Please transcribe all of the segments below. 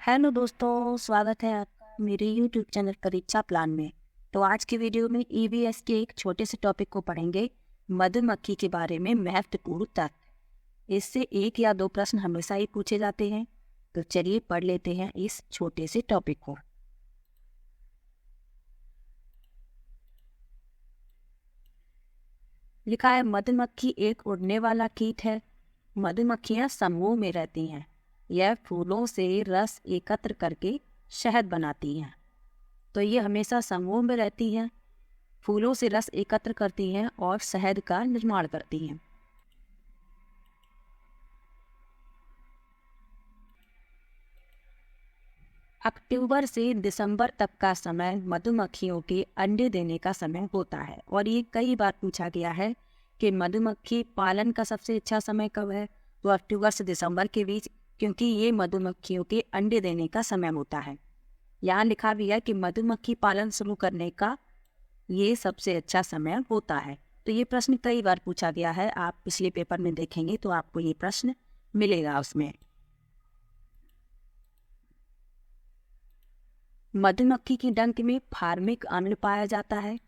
Hello दोस्तों, स्वागत है आपका मेरे यूट्यूब चैनल परीक्षा प्लान में। तो आज की वीडियो में ईवीएस के एक छोटे से टॉपिक को पढ़ेंगे, मधुमक्खी के बारे में महत्वपूर्ण तथ्य। इससे एक या दो प्रश्न हमेशा ही पूछे जाते हैं। तो चलिए पढ़ लेते हैं इस छोटे से टॉपिक को। लिखा है, मधुमक्खी एक उड़ने वाला कीट है। मधुमक्खियां समूह में रहती हैं। यह फूलों से रस एकत्र करके शहद बनाती हैं। तो ये हमेशा समूह में रहती हैं, फूलों से रस एकत्र करती हैं और शहद का निर्माण करती हैं। अक्टूबर से दिसंबर तक का समय मधुमक्खियों के अंडे देने का समय होता है। और ये कई बार पूछा गया है कि मधुमक्खी पालन का सबसे अच्छा समय कब है। तो अक्टूबर से दिसंबर के बीच, क्योंकि ये मधुमक्खियों के अंडे देने का समय होता है। यहाँ लिखा भी है कि मधुमक्खी पालन शुरू करने का ये सबसे अच्छा समय होता है। तो ये प्रश्न कई बार पूछा गया है। आप पिछले पेपर में देखेंगे तो आपको ये प्रश्न मिलेगा उसमें। मधुमक्खी की डंक में फार्मिक अम्ल पाया जाता है,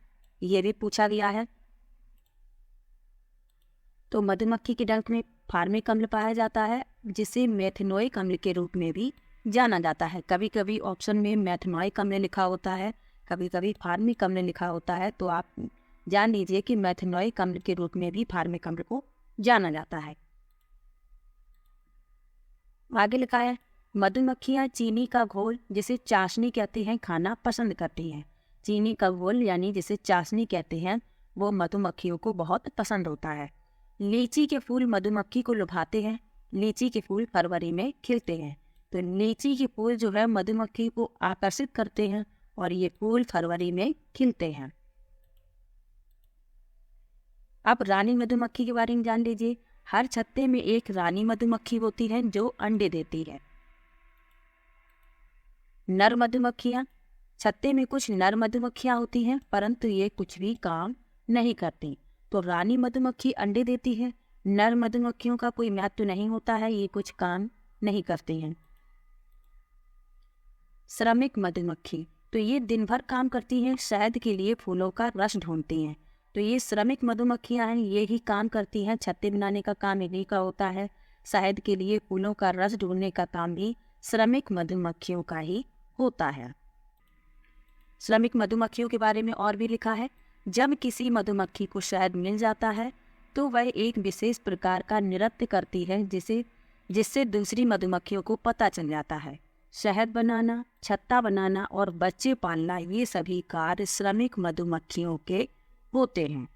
ये भी पूछा गया है। तो मधुमक्खी की डंक में फार्मिक अम्ल पाया जाता है, जिसे मेथनोइक अम्ल के रूप में भी जाना जाता है। कभी कभी ऑप्शन में मेथनोइक अम्ल लिखा होता है, कभी कभी फार्मिक अम्ल लिखा होता है। तो आप जान लीजिए कि मेथनोइक अम्ल के रूप में भी फार्मिक अम्ल को जाना जाता है। आगे लिखा है, मधुमक्खियाँ चीनी का घोल, जिसे चाशनी कहते हैं, खाना पसंद करती हैं। चीनी का घोल यानी जिसे चाशनी कहते हैं, वो मधुमक्खियों को बहुत पसंद होता है। लीची के फूल मधुमक्खी को लुभाते हैं। लीची के फूल फरवरी में खिलते हैं। तो लीची के फूल जो है मधुमक्खी को आकर्षित करते हैं और ये फूल फरवरी में खिलते हैं। अब रानी मधुमक्खी के बारे में जान लीजिए। हर छत्ते में एक रानी मधुमक्खी होती है जो अंडे देती है। नर मधुमक्खियां, छत्ते में कुछ नर मधुमक्खियां होती हैं, परंतु ये कुछ भी काम नहीं करती। तो रानी मधुमक्खी अंडे देती है, नर मधुमक्खियों का कोई महत्व नहीं होता है, ये कुछ काम नहीं करती हैं। श्रमिक मधुमक्खी, तो ये दिन भर काम करती हैं, शहद के लिए फूलों का रस ढूंढती हैं। तो ये श्रमिक मधुमक्खियां हैं, ये ही काम करती हैं। छत्ते बनाने का काम इन्हीं का होता है। शहद के लिए फूलों का रस ढूंढने का काम भी श्रमिक मधुमक्खियों का ही होता है। श्रमिक मधुमक्खियों के बारे में और भी लिखा है, जब किसी मधुमक्खी को शहद मिल जाता है तो वह एक विशेष प्रकार का नृत्य करती है, जिससे दूसरी मधुमक्खियों को पता चल जाता है। शहद बनाना, छत्ता बनाना और बच्चे पालना, ये सभी कार्य श्रमिक मधुमक्खियों के होते हैं।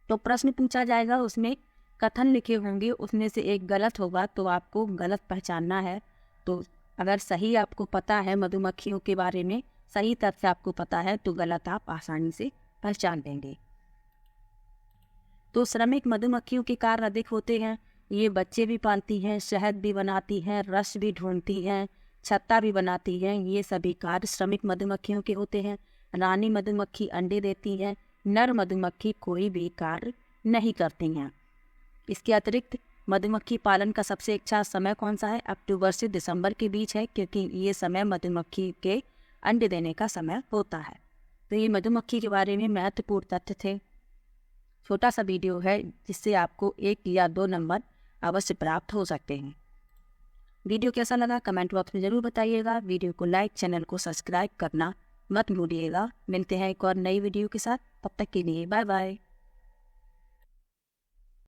तो प्रश्न पूछा जाएगा, उसमें कथन लिखे होंगे, उसमें से एक गलत होगा तो आपको गलत पहचानना है। तो अगर सही आपको पता है मधुमक्खियों के बारे में, सही तथ्य आपको पता है, तो गलत आप आसानी से पहचान लेंगे। तो श्रमिक मधुमक्खियों के कार्य अधिक होते हैं। ये बच्चे भी पालती हैं, शहद भी बनाती हैं, रस भी ढूंढती हैं, छत्ता भी बनाती हैं। ये सभी कार्य श्रमिक मधुमक्खियों के होते हैं। रानी मधुमक्खी अंडे देती है, नर मधुमक्खी कोई भी कार्य नहीं करती हैं। इसके अतिरिक्त मधुमक्खी पालन का सबसे अच्छा समय कौन सा है? अक्टूबर से दिसंबर के बीच है, क्योंकि ये समय मधुमक्खी के अंडे देने का समय होता है। तो ये मधुमक्खी के बारे में महत्वपूर्ण तथ्य थे। छोटा सा वीडियो है, जिससे आपको 1 या 2 नंबर अवश्य प्राप्त हो सकते हैं। वीडियो कैसा लगा कमेंट बॉक्स में ज़रूर बताइएगा। वीडियो को लाइक, चैनल को सब्सक्राइब करना मत भूलिएगा। मिलते हैं एक और नई वीडियो के साथ, तब तक के लिए बाय बाय।